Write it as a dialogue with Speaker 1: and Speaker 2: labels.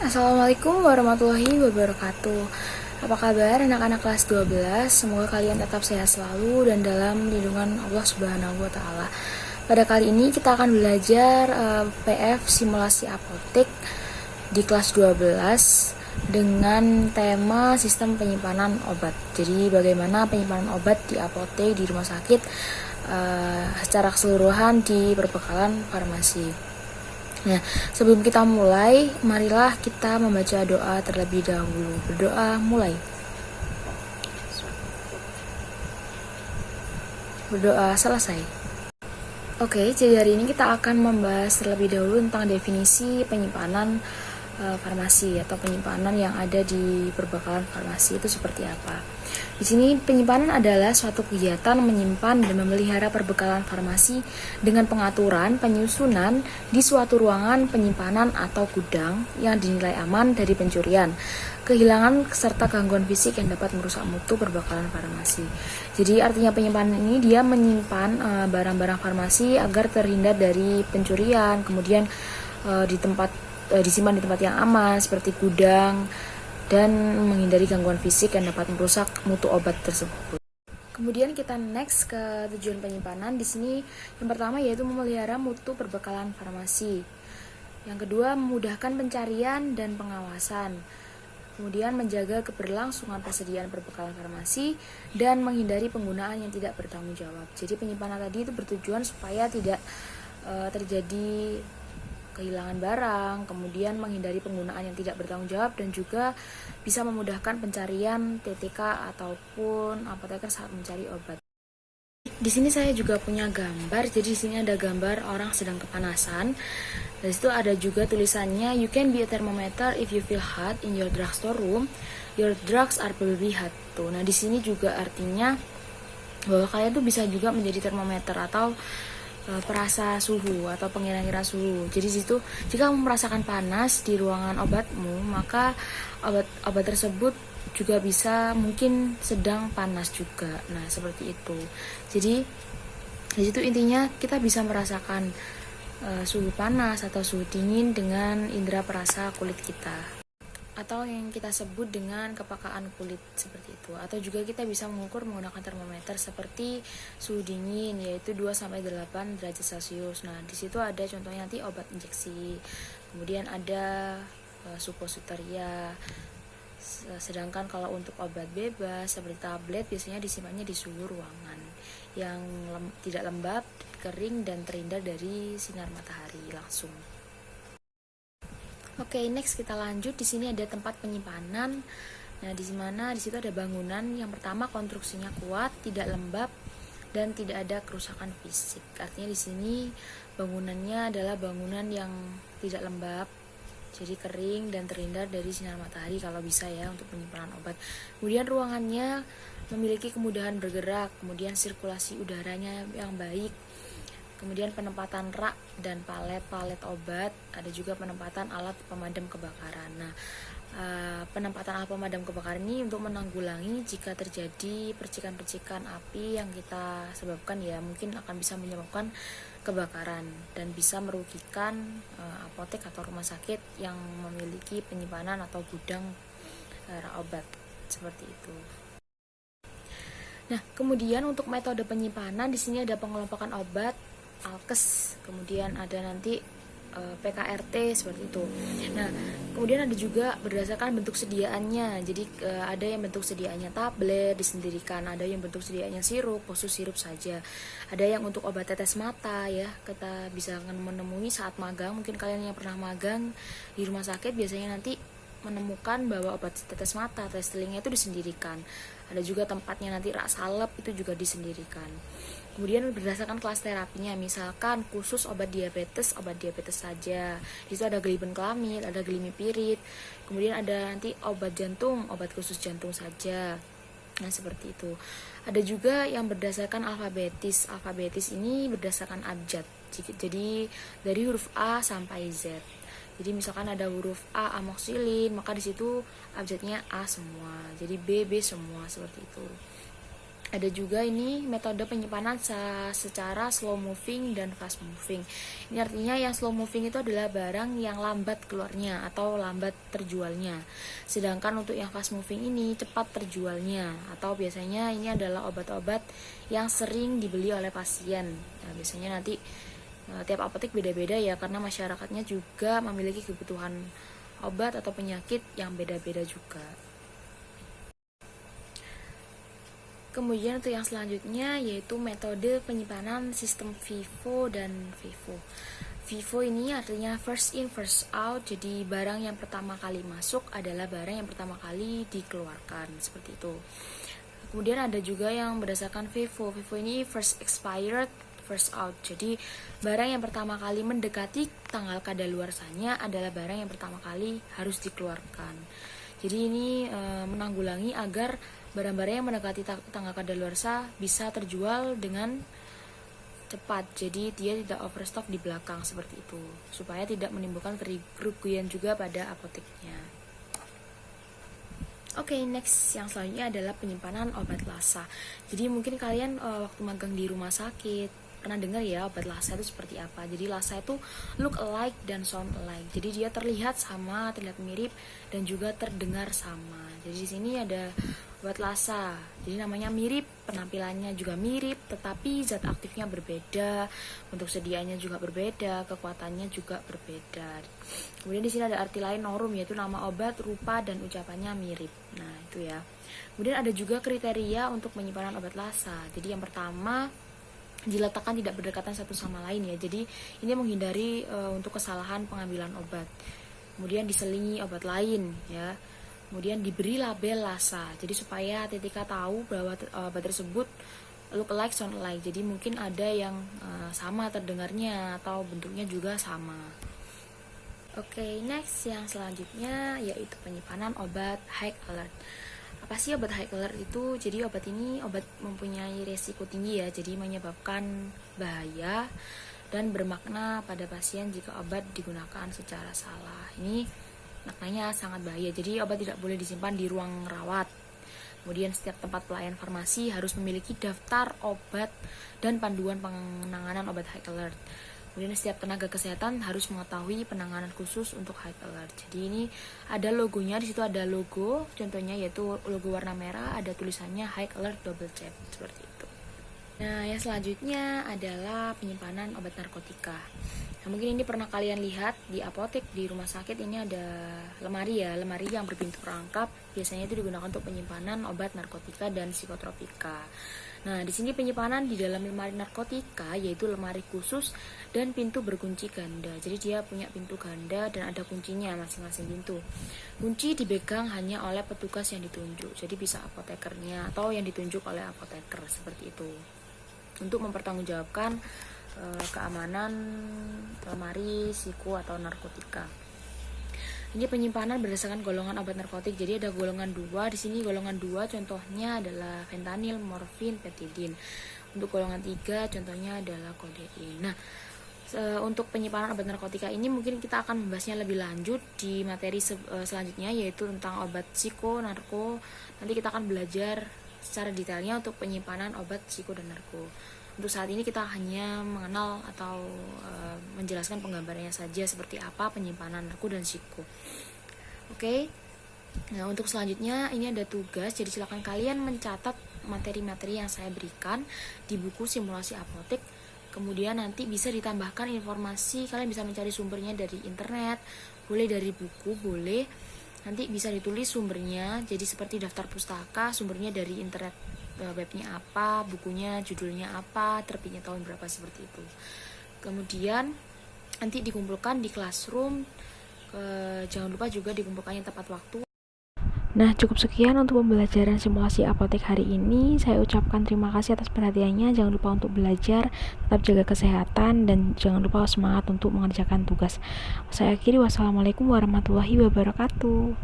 Speaker 1: Assalamualaikum warahmatullahi wabarakatuh. Apa kabar anak-anak kelas 12? Semoga kalian tetap sehat selalu dan dalam lindungan Allah Subhanahu wa taala. Pada kali ini kita akan belajar PF simulasi apotek di kelas 12 dengan tema sistem penyimpanan obat. Jadi bagaimana penyimpanan obat di apotek, di rumah sakit secara keseluruhan di perbekalan farmasi. Nah, sebelum kita mulai, marilah kita membaca doa terlebih dahulu. Berdoa mulai. Berdoa selesai. Oke, jadi hari ini kita akan membahas terlebih dahulu tentang definisi penyimpanan farmasi atau penyimpanan yang ada di perbekalan farmasi itu seperti apa. Di sini penyimpanan adalah suatu kegiatan menyimpan dan memelihara perbekalan farmasi dengan pengaturan penyusunan di suatu ruangan penyimpanan atau gudang yang dinilai aman dari pencurian, kehilangan serta gangguan fisik yang dapat merusak mutu perbekalan farmasi. Jadi artinya penyimpanan ini dia menyimpan barang-barang farmasi agar terhindar dari pencurian, kemudian disimpan di tempat yang aman seperti gudang dan menghindari gangguan fisik yang dapat merusak mutu obat tersebut. Kemudian kita next ke tujuan penyimpanan. Di sini yang pertama yaitu memelihara mutu perbekalan farmasi. Yang kedua, memudahkan pencarian dan pengawasan. Kemudian menjaga keberlangsungan persediaan perbekalan farmasi dan menghindari penggunaan yang tidak bertanggung jawab. Jadi penyimpanan tadi itu bertujuan supaya tidak terjadi kehilangan barang, kemudian menghindari penggunaan yang tidak bertanggung jawab, dan juga bisa memudahkan pencarian TTK ataupun apoteker saat mencari obat. Di sini saya juga punya gambar. Jadi di sini ada gambar orang sedang kepanasan. Dan situ ada juga tulisannya, "You can be a thermometer if you feel hot in your drugstore room. Your drugs are probably hot." Tuh. Nah, di sini juga artinya bahwa kalian tuh bisa juga menjadi termometer atau perasa suhu atau pengira-ngira suhu. Jadi situ jika kamu merasakan panas di ruangan obatmu, maka obat tersebut juga bisa mungkin sedang panas juga. Nah, seperti itu. Jadi di situ intinya kita bisa merasakan suhu panas atau suhu dingin dengan indera perasa kulit kita, atau yang kita sebut dengan kepekaan kulit seperti itu. Atau juga kita bisa mengukur menggunakan termometer seperti suhu dingin yaitu 2-8 derajat Celcius. Nah, di situ ada contohnya nanti obat injeksi. Kemudian ada suppositoria. Sedangkan kalau untuk obat bebas seperti tablet biasanya disimpannya di suhu ruangan yang tidak lembab, kering dan terhindar dari sinar matahari langsung. Oke, next kita lanjut. Di sini ada tempat penyimpanan. Nah, di situ ada bangunan. Yang pertama konstruksinya kuat, tidak lembab dan tidak ada kerusakan fisik. Artinya di sini bangunannya adalah bangunan yang tidak lembab, jadi kering dan terhindar dari sinar matahari kalau bisa ya untuk penyimpanan obat. Kemudian ruangannya memiliki kemudahan bergerak, kemudian sirkulasi udaranya yang baik. Kemudian penempatan rak dan palet obat, ada juga penempatan alat pemadam kebakaran. Nah, penempatan alat pemadam kebakaran ini untuk menanggulangi jika terjadi percikan-percikan api yang kita sebabkan ya, mungkin akan bisa menyebabkan kebakaran dan bisa merugikan apotek atau rumah sakit yang memiliki penyimpanan atau gudang rak obat seperti itu. Nah, kemudian untuk metode penyimpanan di sini ada pengelompokan obat, alkes, kemudian ada nanti PKRT seperti itu. Nah, kemudian ada juga berdasarkan bentuk sediaannya. Jadi ada yang bentuk sediaannya tablet disendirikan, ada yang bentuk sediaannya sirup, khusus sirup saja. Ada yang untuk obat tetes mata ya, kita bisa menemui saat magang. Mungkin kalian yang pernah magang di rumah sakit biasanya nanti menemukan bahwa obat tetes mata, tetes telinga itu disendirikan. Ada juga tempatnya nanti rak salep itu juga disendirikan. Kemudian berdasarkan kelas terapinya, misalkan khusus obat diabetes saja. Di situ ada glibenclamid, ada glimepiride. Kemudian ada nanti obat jantung, obat khusus jantung saja. Nah, seperti itu. Ada juga yang berdasarkan alfabetis. Alfabetis ini berdasarkan abjad. Jadi dari huruf A sampai Z. Jadi misalkan ada huruf A amoksilin, maka di situ abjadnya A semua. Jadi B semua seperti itu. Ada juga ini metode penyimpanan secara slow moving dan fast moving. Ini artinya yang slow moving itu adalah barang yang lambat keluarnya atau lambat terjualnya. Sedangkan untuk yang fast moving ini cepat terjualnya, atau biasanya ini adalah obat-obat yang sering dibeli oleh pasien. Nah, biasanya nanti tiap apotek beda-beda ya, karena masyarakatnya juga memiliki kebutuhan obat atau penyakit yang beda-beda juga. Kemudian untuk yang selanjutnya yaitu metode penyimpanan sistem FIFO dan FIFO. FIFO ini artinya first in first out, jadi barang yang pertama kali masuk adalah barang yang pertama kali dikeluarkan, seperti itu. Kemudian ada juga yang berdasarkan FIFO. FIFO ini first expired first out, jadi barang yang pertama kali mendekati tanggal kadaluarsanya adalah barang yang pertama kali harus dikeluarkan. Jadi ini menanggulangi agar barang-barang yang mendekati tanggal kadaluarsa bisa terjual dengan cepat, jadi dia tidak overstock di belakang, seperti itu, supaya tidak menimbulkan kerugian juga pada apoteknya. Oke, next yang selanjutnya adalah penyimpanan obat lasa. Jadi mungkin kalian waktu magang di rumah sakit pernah dengar ya obat lasa itu seperti apa. Jadi lasa itu look alike dan sound alike. Jadi dia terlihat sama, terlihat mirip, dan juga terdengar sama. Jadi di sini ada obat lasa. Jadi namanya mirip, penampilannya juga mirip, tetapi zat aktifnya berbeda, untuk sediaannya juga berbeda, kekuatannya juga berbeda. Kemudian di sini ada arti lain norum, yaitu nama obat, rupa, dan ucapannya mirip. Nah, itu ya. Kemudian ada juga kriteria untuk penyimpanan obat lasa. Jadi yang pertama, diletakkan tidak berdekatan satu sama lain ya. Jadi ini menghindari untuk kesalahan pengambilan obat. Kemudian diselingi obat lain ya. Kemudian diberi label lasa. Jadi supaya Tetika tahu bahwa obat tersebut look alike sound alike. Jadi mungkin ada yang sama terdengarnya atau bentuknya juga sama. Oke, next yang selanjutnya yaitu penyimpanan obat high alert. Apa sih obat high alert itu? Jadi obat ini obat mempunyai resiko tinggi ya, jadi menyebabkan bahaya dan bermakna pada pasien jika obat digunakan secara salah. Ini maknanya sangat bahaya, jadi obat tidak boleh disimpan di ruang rawat. Kemudian setiap tempat pelayan farmasi harus memiliki daftar obat dan panduan penanganan obat high alert. Kemudian setiap tenaga kesehatan harus mengetahui penanganan khusus untuk high alert. Jadi ini ada logonya, di situ ada logo, contohnya yaitu logo warna merah, ada tulisannya high alert double check, seperti itu. Nah, yang selanjutnya adalah penyimpanan obat narkotika. Nah, mungkin ini pernah kalian lihat di apotek, di rumah sakit, ini ada lemari ya, lemari yang berbentuk rangkap, biasanya itu digunakan untuk penyimpanan obat narkotika dan psikotropika. Nah, di sini penyimpanan di dalam lemari narkotika yaitu lemari khusus dan pintu berkunci ganda. Jadi dia punya pintu ganda dan ada kuncinya masing-masing pintu. Kunci dipegang hanya oleh petugas yang ditunjuk. Jadi bisa apotekernya atau yang ditunjuk oleh apoteker, seperti itu. Untuk mempertanggungjawabkan keamanan lemari psiko atau narkotika. Ini penyimpanan berdasarkan golongan obat narkotik. Jadi ada golongan 2. Di sini golongan 2 contohnya adalah fentanil, morfin, petidin. Untuk golongan 3 contohnya adalah kodein. Nah, untuk penyimpanan obat narkotika ini mungkin kita akan membahasnya lebih lanjut di materi selanjutnya, yaitu tentang obat psiko, narko. Nanti kita akan belajar secara detailnya untuk penyimpanan obat psiko dan narko. Untuk saat ini kita hanya mengenal atau menjelaskan penggambarannya saja seperti apa penyimpanan narko dan psiko. Oke. Nah, untuk selanjutnya ini ada tugas, jadi silakan kalian mencatat materi-materi yang saya berikan di buku simulasi apotek. Kemudian nanti bisa ditambahkan informasi, kalian bisa mencari sumbernya dari internet, boleh dari buku, boleh. Nanti bisa ditulis sumbernya, jadi seperti daftar pustaka, sumbernya dari internet, webnya apa, bukunya judulnya apa, terbitnya tahun berapa, seperti itu. Kemudian nanti dikumpulkan di classroom, jangan lupa juga dikumpulkannya tepat waktu. Nah, cukup sekian untuk pembelajaran simulasi apotek hari ini. Saya ucapkan terima kasih atas perhatiannya. Jangan lupa untuk belajar, tetap jaga kesehatan, dan jangan lupa semangat untuk mengerjakan tugas. Saya akhiri, wassalamualaikum warahmatullahi wabarakatuh.